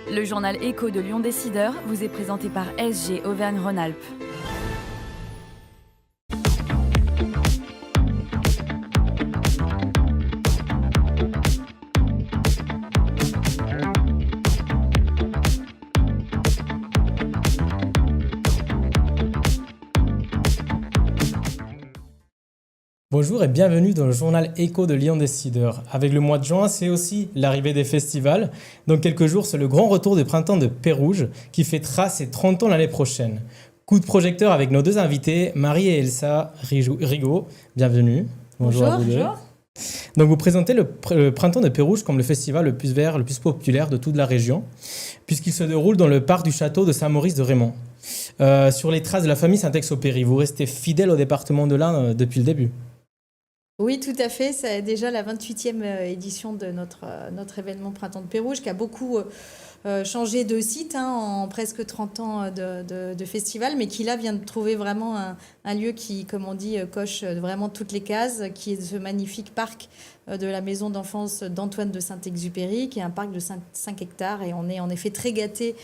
Le journal Écho de Lyon Décideur vous est présenté par SG Auvergne-Rhône-Alpes. Bonjour et bienvenue dans le journal Écho de Lyon Décideur. Avec le mois de juin, c'est aussi l'arrivée des festivals. Dans quelques jours, c'est le grand retour du printemps de Pérouges qui fêtera ses 30 ans l'année prochaine. Coup de projecteur avec nos deux invités, Marie et Elsa Rigaud. Bienvenue. Bonjour à vous deux. Bonjour. Donc vous présentez le printemps de Pérouges comme le festival le plus vert, le plus populaire de toute la région, puisqu'il se déroule dans le parc du château de Saint-Maurice de Raymond. Sur les traces de la famille Saint-Exupéry, vous restez fidèle au département de l'Ain depuis le début. Oui, tout à fait. C'est déjà la 28e édition de notre événement Printemps de Pérouges qui a beaucoup changé de site en presque 30 ans de festival, mais qui là vient de trouver vraiment un lieu qui, comme on dit, coche vraiment toutes les cases, qui est ce magnifique parc de la maison d'enfance d'Antoine de Saint-Exupéry, qui est un parc de 5 hectares. Et on est en effet très gâtés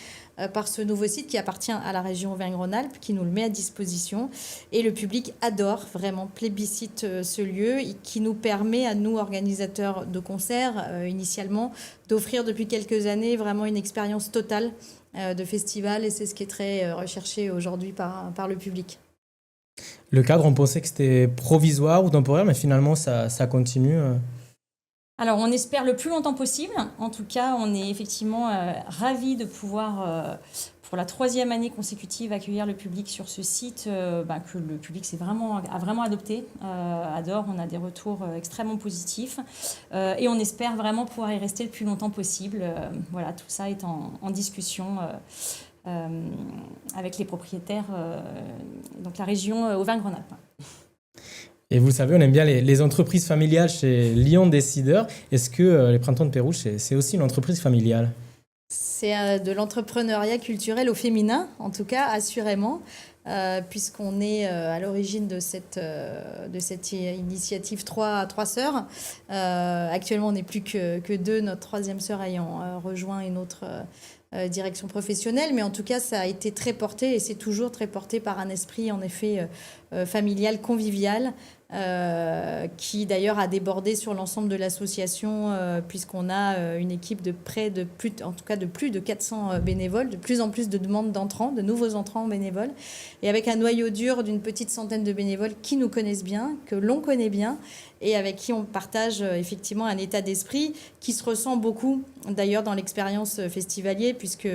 par ce nouveau site qui appartient à la région Auvergne-Rhône-Alpes, qui nous le met à disposition. Et le public adore, vraiment plébiscite ce lieu, qui nous permet, à nous, organisateurs de concerts, initialement, d'offrir depuis quelques années vraiment une expérience totale de festival. Et c'est ce qui est très recherché aujourd'hui par le public. Le cadre, on pensait que c'était provisoire ou temporaire, mais finalement, ça continue. Alors, on espère le plus longtemps possible. En tout cas, on est effectivement ravis de pouvoir, pour la 3e année consécutive, accueillir le public sur ce site, que le public a vraiment adopté, adore. On a des retours extrêmement positifs et on espère vraiment pouvoir y rester le plus longtemps possible. Voilà, tout ça est en discussion avec les propriétaires, donc la région Auvergne-Rhône-Alpes. Et vous le savez, on aime bien les entreprises familiales chez Lyon Décideur. Est-ce que les Printemps de Pérouges, c'est aussi une entreprise familiale ? C'est de l'entrepreneuriat culturel au féminin, en tout cas, assurément, puisqu'on est à l'origine de cette initiative trois sœurs. Actuellement, on n'est plus que 2, notre 3e sœur ayant rejoint une autre direction professionnelle, mais en tout cas ça a été très porté et c'est toujours très porté par un esprit en effet familial, convivial, qui d'ailleurs a débordé sur l'ensemble de l'association, puisqu'on a une équipe de plus de 400 bénévoles, de plus en plus de demandes d'entrants, de nouveaux entrants bénévoles, et avec un noyau dur d'une petite centaine de bénévoles qui nous connaissent bien, que l'on connaît bien, et avec qui on partage effectivement un état d'esprit qui se ressent beaucoup d'ailleurs dans l'expérience festivalier, puisque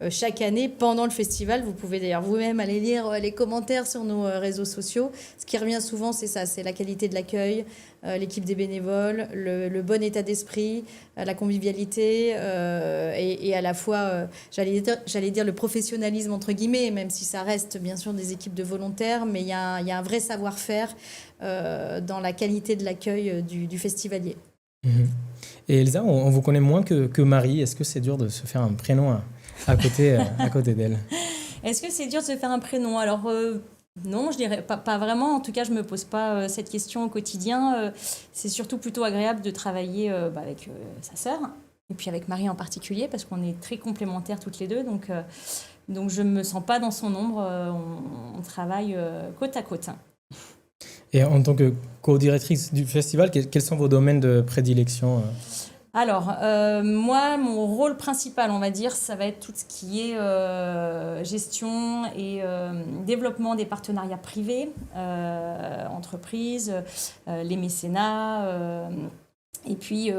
chaque année, pendant le festival, vous pouvez d'ailleurs vous-même aller lire les commentaires sur nos réseaux sociaux. Ce qui revient souvent, c'est ça, c'est la qualité de l'accueil, l'équipe des bénévoles, le bon état d'esprit, la convivialité et à la fois, j'allais dire le professionnalisme entre guillemets, même si ça reste bien sûr des équipes de volontaires, mais il y a un vrai savoir-faire dans la qualité de l'accueil du festivalier. Et Elsa, on vous connaît moins que Marie. Est-ce que c'est dur de se faire un prénom à côté d'elle ? Est-ce que c'est dur de se faire un prénom ? Alors, non, je dirais pas vraiment. En tout cas, je ne me pose pas cette question au quotidien. C'est surtout plutôt agréable de travailler avec sa sœur, et puis avec Marie en particulier, parce qu'on est très complémentaires toutes les deux. Donc je ne me sens pas dans son ombre. On travaille côte à côte. Et en tant que co-directrice du festival, quels sont vos domaines de prédilection ? Alors, moi, mon rôle principal, on va dire, ça va être tout ce qui est gestion et développement des partenariats privés, entreprises, les mécénats, et puis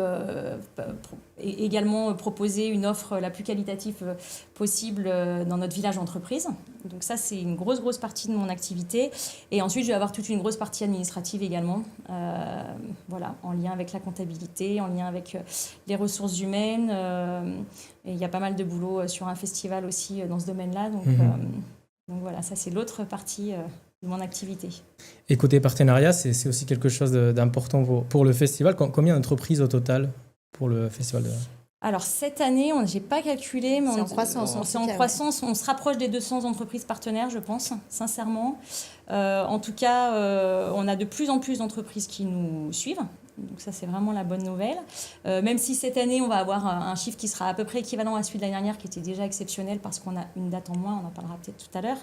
également proposer une offre la plus qualitative possible dans notre village entreprise. Donc ça, c'est une grosse partie de mon activité. Et ensuite, je vais avoir toute une grosse partie administrative également, en lien avec la comptabilité, en lien avec les ressources humaines. Et il y a pas mal de boulot sur un festival aussi dans ce domaine-là. Donc voilà, ça c'est l'autre partie de mon activité. Et côté partenariat, c'est aussi quelque chose d'important pour le festival. Combien d'entreprises au total pour le festival Alors cette année, je n'ai pas calculé, mais c'est en croissance. C'est en croissance. On se rapproche des 200 entreprises partenaires, je pense, sincèrement. En tout cas, on a de plus en plus d'entreprises qui nous suivent. Donc ça, c'est vraiment la bonne nouvelle. Même si cette année, on va avoir un chiffre qui sera à peu près équivalent à celui de l'année dernière, qui était déjà exceptionnel parce qu'on a une date en moins, on en parlera peut-être tout à l'heure.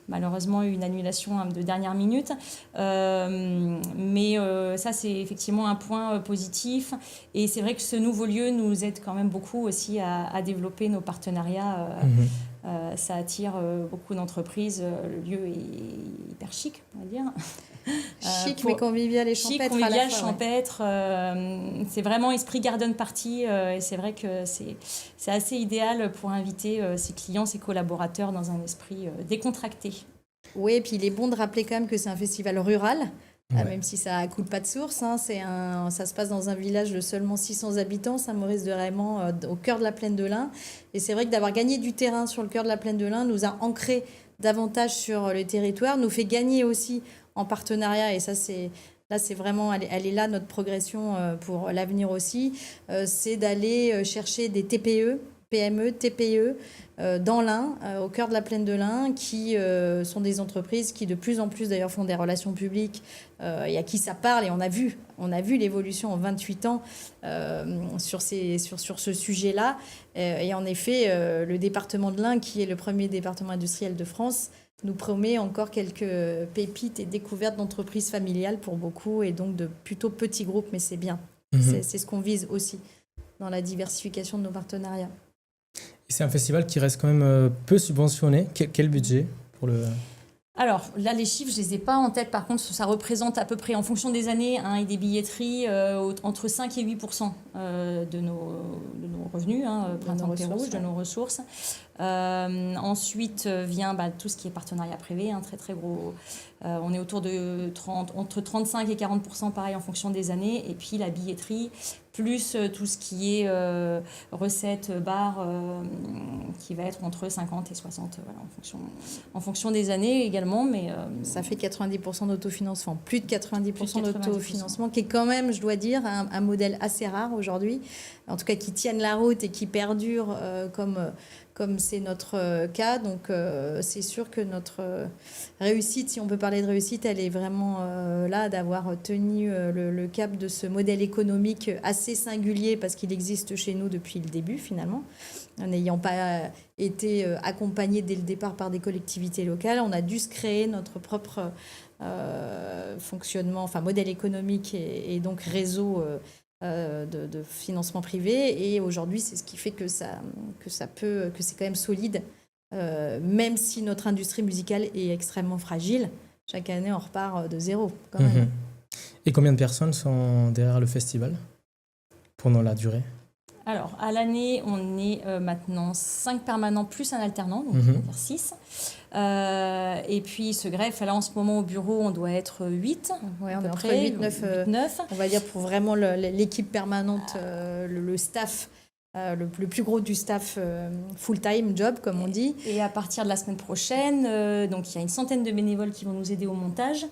Malheureusement, une annulation de dernière minute. Mais ça, c'est effectivement un point positif. Et c'est vrai que ce nouveau lieu nous aide quand même beaucoup aussi à développer nos partenariats. Ça attire beaucoup d'entreprises. Le lieu est hyper chic, on va dire. Chic, mais convivial et champêtre. Chic, convivial, champêtre. C'est vraiment esprit garden party. Et c'est vrai que c'est assez idéal pour inviter ses clients, ses collaborateurs dans un esprit décontracté. Oui, et puis il est bon de rappeler quand même que c'est un festival rural. Même si ça coule pas de source, hein, ça se passe dans un village de seulement 600 habitants, Saint-Maurice-de-Raymond, au cœur de la plaine de l'Ain. Et c'est vrai que d'avoir gagné du terrain sur le cœur de la plaine de l'Ain nous a ancré davantage sur le territoire, nous fait gagner aussi en partenariat. Et ça, c'est vraiment, elle est là notre progression pour l'avenir aussi. C'est d'aller chercher des TPE, PME, TPE, dans l'Ain, au cœur de la plaine de l'Ain, qui sont des entreprises qui de plus en plus d'ailleurs font des relations publiques et à qui ça parle. Et on a vu l'évolution en 28 ans sur ce sujet-là. Et en effet, le département de l'Ain, qui est le premier département industriel de France, nous promet encore quelques pépites et découvertes d'entreprises familiales pour beaucoup, et donc de plutôt petits groupes, mais c'est bien. C'est ce qu'on vise aussi dans la diversification de nos partenariats. Et c'est un festival qui reste quand même peu subventionné. Quel budget pour le... Alors là, les chiffres, je ne les ai pas en tête. Par contre, ça représente à peu près, en fonction des années et des billetteries, entre 5 et 8% de nos revenus, Printemps de Pérouge, de nos ressources. Ensuite vient tout ce qui est partenariat privé, très très gros. On est autour de entre 35 et 40% pareil en fonction des années. Et puis la billetterie, plus tout ce qui est recettes, bars, qui va être entre 50 et 60, voilà, en fonction des années également. Mais, ça fait 90% d'autofinancement, plus de 90% d'autofinancement, qui est quand même, je dois dire, un modèle assez rare aujourd'hui. En tout cas, qui tienne la route et qui perdure comme c'est notre cas. Donc, c'est sûr que notre réussite, si on peut parler de réussite, elle est vraiment là, d'avoir tenu le cap de ce modèle économique assez singulier, parce qu'il existe chez nous depuis le début, finalement. En n'ayant pas été accompagné dès le départ par des collectivités locales, on a dû se créer notre propre fonctionnement, modèle économique et donc réseau de financement privé. Et aujourd'hui, c'est ce qui fait que c'est quand même solide, même si notre industrie musicale est extrêmement fragile. Chaque année, on repart de zéro, quand même. Et combien de personnes sont derrière le festival pendant la durée ? Alors, à l'année, on est maintenant 5 permanents plus un alternant, donc on va dire 6. Et puis, ce greffe, là, en ce moment, au bureau, on doit être 8. Oui, on est entre 8-9. On va dire pour vraiment l'équipe permanente, le staff, le plus gros du staff full-time job, comme on dit. Et à partir de la semaine prochaine, donc il y a une centaine de bénévoles qui vont nous aider au montage,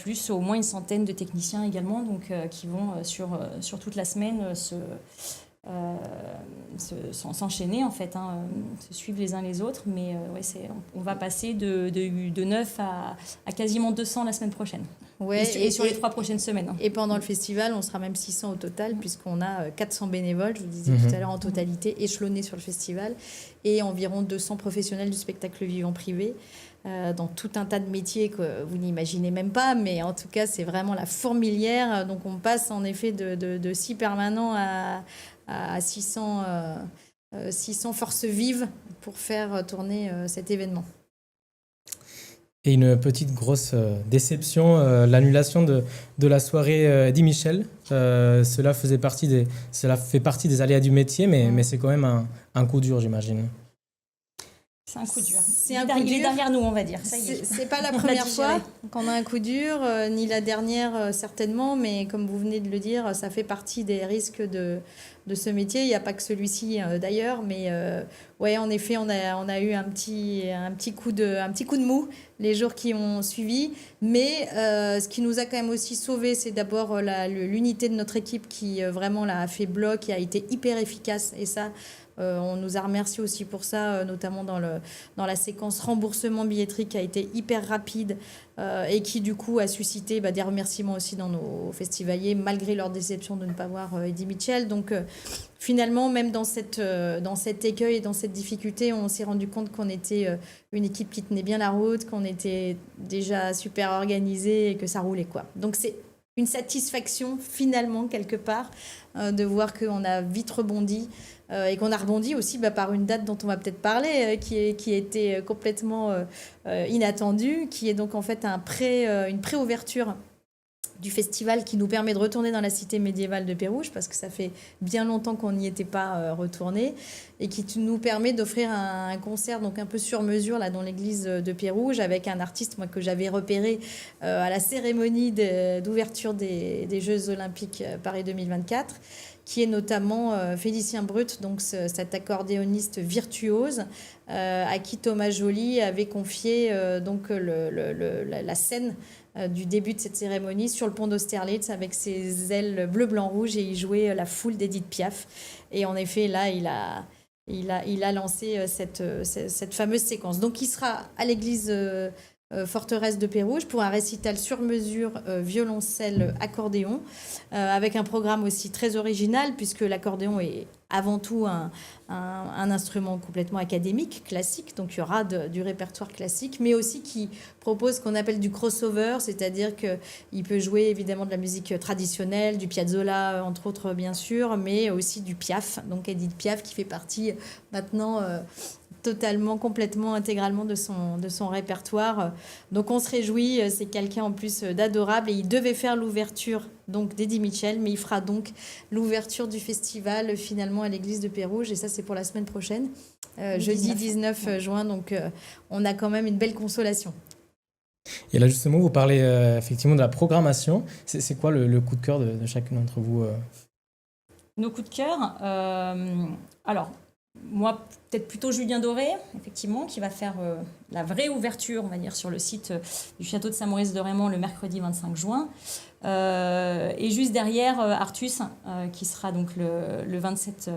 plus au moins une centaine de techniciens également, donc qui vont sur toute la semaine s'enchaîner, en fait, se suivre les uns les autres. Mais on va passer de 9 à quasiment 200 la semaine prochaine. Ouais, et sur les 3 prochaines semaines. Et pendant le festival, on sera même 600 au total, puisqu'on a 400 bénévoles, je vous disais tout à l'heure, en totalité, échelonnés sur le festival, et environ 200 professionnels du spectacle vivant privé, dans tout un tas de métiers que vous n'imaginez même pas, mais en tout cas, c'est vraiment la fourmilière. Donc, on passe en effet de 6 permanents à 600 forces vives pour faire tourner cet événement. Et une petite grosse déception, l'annulation de la soirée Eddie Michel. Cela fait partie des aléas du métier, mais c'est quand même un coup dur, j'imagine. C'est un coup dur. Il est derrière nous, on va dire. Ça y est. C'est pas la première fois qu'on a un coup dur, ni la dernière certainement, mais comme vous venez de le dire, ça fait partie des risques de ce métier. Il n'y a pas que celui-ci d'ailleurs, mais ouais, en effet, on a eu un petit coup de mou les jours qui ont suivi. Mais ce qui nous a quand même aussi sauvés, c'est d'abord l'unité de notre équipe qui vraiment a fait bloc et a été hyper efficace. Et ça, on nous a remercié aussi pour ça, notamment dans la séquence remboursement billetterie qui a été hyper rapide et qui du coup a suscité des remerciements aussi dans nos festivaliers, malgré leur déception de ne pas voir Eddie Mitchell. Donc finalement, même dans cet écueil et dans cette difficulté, on s'est rendu compte qu'on était une équipe qui tenait bien la route, qu'on était déjà super organisé et que ça roulait, quoi. Donc c'est une satisfaction finalement quelque part de voir qu'on a vite rebondi et qu'on a rebondi aussi par une date dont on va peut-être parler qui était complètement inattendue, qui est donc en fait une préouverture du festival qui nous permet de retourner dans la cité médiévale de Pérouges, parce que ça fait bien longtemps qu'on n'y était pas retourné, et qui nous permet d'offrir un concert donc un peu sur mesure là dans l'église de Pérouges, avec un artiste que j'avais repéré à la cérémonie d'ouverture des Jeux Olympiques Paris 2024, qui est notamment Félicien Brut, donc cet accordéoniste virtuose à qui Thomas Joly avait confié donc la scène du début de cette cérémonie sur le pont d'Austerlitz avec ses ailes bleu, blanc, rouge, et il jouait la foule d'Edith Piaf. Et en effet, là, il a lancé cette fameuse séquence. Donc, il sera à l'église forteresse de Pérouges pour un récital sur mesure violoncelle accordéon avec un programme aussi très original, puisque l'accordéon est avant tout un instrument complètement académique, classique, donc il y aura du répertoire classique, mais aussi qui propose ce qu'on appelle du crossover, c'est-à-dire qu'il peut jouer évidemment de la musique traditionnelle, du Piazzolla entre autres bien sûr, mais aussi du Piaf, donc Edith Piaf qui fait partie maintenant totalement, complètement, intégralement de son répertoire. Donc on se réjouit, c'est quelqu'un en plus d'adorable, et il devait faire l'ouverture donc d'Eddie Mitchell, mais il fera donc l'ouverture du festival finalement à l'église de Pérouges, et ça c'est pour la semaine prochaine, jeudi 19 juin, donc on a quand même une belle consolation. Et là justement, vous parlez effectivement de la programmation. C'est quoi le coup de cœur de chacun d'entre vous Nos coups de cœur, alors moi, peut-être plutôt Julien Doré, effectivement, qui va faire la vraie ouverture, on va dire, sur le site du château de Saint-Maurice de Raymond le mercredi 25 juin. Et juste derrière, Artus, qui sera donc le 27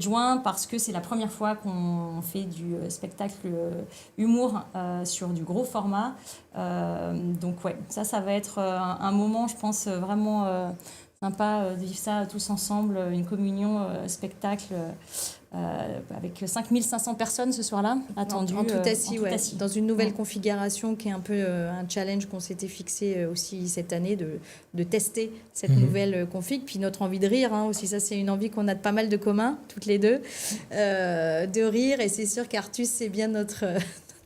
juin, parce que c'est la première fois qu'on fait du spectacle humour sur du gros format. Donc ouais, ça va être un moment, je pense, vraiment sympa de vivre ça tous ensemble, une communion spectacle avec 5500 personnes ce soir-là attendues. En tout assis, ouais. Dans une nouvelle configuration qui est un peu un challenge qu'on s'était fixé aussi cette année, de tester cette nouvelle config. Puis notre envie de rire aussi, ça c'est une envie qu'on a de pas mal de commun, toutes les deux, de rire. Et c'est sûr qu'Artus, c'est bien notre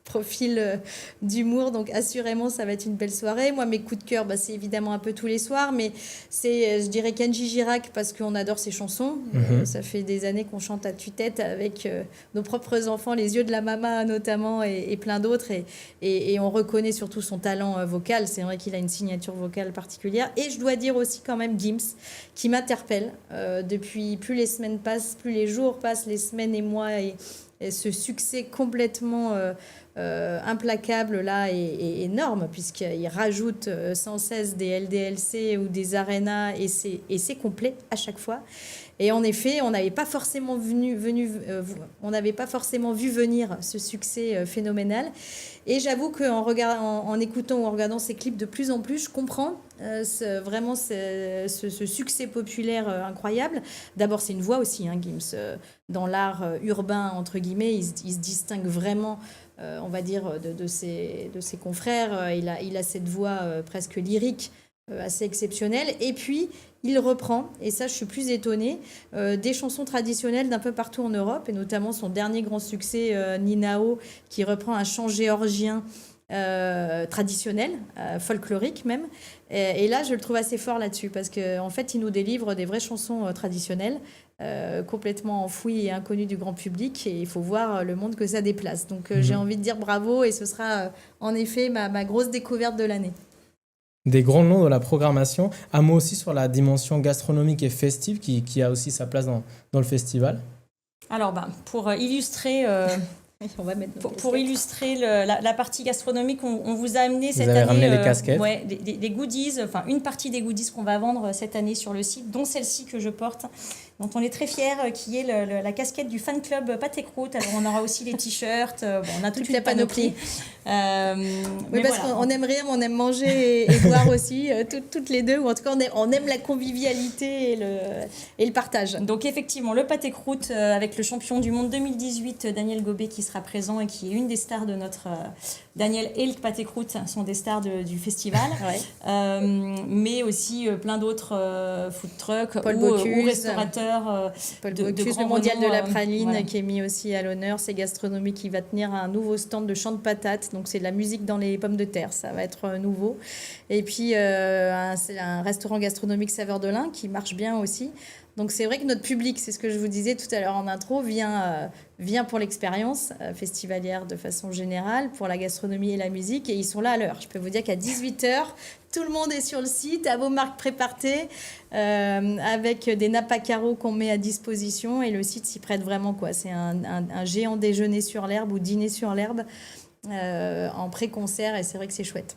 profil d'humour, donc assurément ça va être une belle soirée. Moi, mes coups de cœur, c'est évidemment un peu tous les soirs, mais c'est, je dirais, Kenji Girac, parce qu'on adore ses chansons. Ça fait des années qu'on chante à tue-tête avec nos propres enfants, Les Yeux de la Mama notamment, et plein d'autres, et on reconnaît surtout son talent vocal. C'est vrai qu'il a une signature vocale particulière. Et je dois dire aussi quand même Gims, qui m'interpelle depuis, plus les semaines passent, plus les jours passent, les semaines et mois, et ce succès complètement implacable là est énorme, puisqu'il rajoute sans cesse des LDLC ou des arénas, et c'est complet à chaque fois. Et en effet, on n'avait pas forcément vu venir ce succès phénoménal. Et j'avoue qu'en écoutant ou en regardant ces clips de plus en plus, je comprends vraiment ce succès populaire incroyable. D'abord, c'est une voix aussi, Gims. Dans l'art urbain, entre guillemets, il se distingue vraiment, on va dire, de ses confrères. Il a cette voix presque lyrique, assez exceptionnelle. Et puis, il reprend, et ça je suis plus étonnée, des chansons traditionnelles d'un peu partout en Europe, et notamment son dernier grand succès, Ninao, qui reprend un chant géorgien traditionnel, folklorique même. Et là, je le trouve assez fort là-dessus, parce qu'en fait, il nous délivre des vraies chansons traditionnelles, complètement enfouies et inconnues du grand public, et il faut voir le monde que ça déplace. Donc j'ai envie de dire bravo, et ce sera en effet ma grosse découverte de l'année. des grands noms de la programmation. Un mot aussi sur la dimension gastronomique et festive qui a aussi sa place dans le festival. Alors, pour illustrer... On va mettre Pour illustrer la partie gastronomique, on vous a amené cette avez année ramené les casquettes. des goodies, enfin une partie des goodies qu'on va vendre cette année sur le site, dont celle-ci que je porte, dont on est très fiers, qui est la casquette du fan club Pâté Croûte. Alors on aura aussi les t-shirts, on a toute une panoplie. Oui, parce qu'on aime rire, on aime manger et boire aussi, toutes les deux, ou en tout cas on aime la convivialité et le partage. Donc effectivement, le Pâté Croûte avec le champion du monde 2018, Daniel Gobet, qui sera présent et qui est une des stars de notre... Daniel et le Pâté Croûte sont des stars du festival, mais aussi plein d'autres food trucks ou restaurateurs Paul de Bocuse, grand le mondial renom, de la praline, voilà. qui est mis aussi à l'honneur. C'est gastronomie qui va tenir un nouveau stand de chant de patates. Donc, c'est de la musique dans les pommes de terre. Ça va être nouveau. Et puis, c'est un restaurant gastronomique Saveur de l'Ain qui marche bien aussi. Donc, c'est vrai que notre public, c'est ce que je vous disais tout à l'heure en intro, vient pour l'expérience festivalière de façon générale, pour la gastronomie et la musique. Et ils sont là à l'heure. Je peux vous dire qu'à 18h, tout le monde est sur le site, à vos marques préparées, avec des nappes à carreaux qu'on met à disposition. Et le site s'y prête vraiment, quoi. C'est un géant déjeuner sur l'herbe ou dîner sur l'herbe en pré-concert. Et c'est vrai que c'est chouette.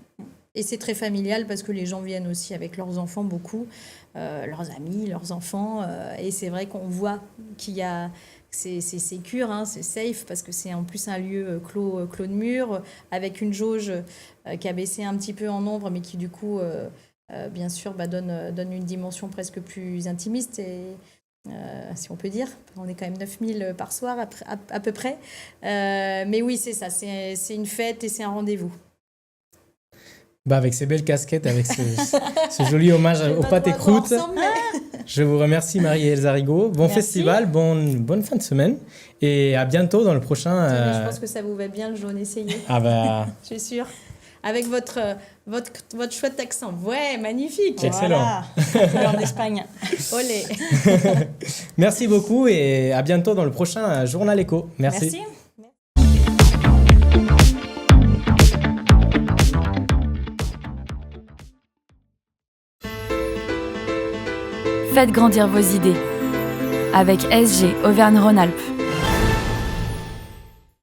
Et c'est très familial parce que les gens viennent aussi avec leurs enfants beaucoup, leurs amis, leurs enfants. Et c'est vrai qu'on voit qu'il y a... C'est sécure, hein, c'est safe parce que c'est en plus un lieu clos de mur avec une jauge qui a baissé un petit peu en nombre mais qui du coup, bien sûr, donne une dimension presque plus intimiste et, si on peut dire. On est quand même 9000 par soir à peu près. Mais oui, c'est ça, c'est une fête et c'est un rendez-vous. Avec ces belles casquettes, avec ce joli hommage au Pâté Croûte, je vous remercie Marie-Elsa Rigaud. Bon Merci. festival, bonne fin de semaine et à bientôt dans le prochain... Je pense que ça vous va bien le jaune, essayez. Je suis sûre. Avec votre chouette accent. Ouais, magnifique. Excellent. Voilà. En Espagne. Olé. Merci beaucoup et à bientôt dans le prochain Journal Éco. Merci. Faites grandir vos idées avec SG Auvergne-Rhône-Alpes.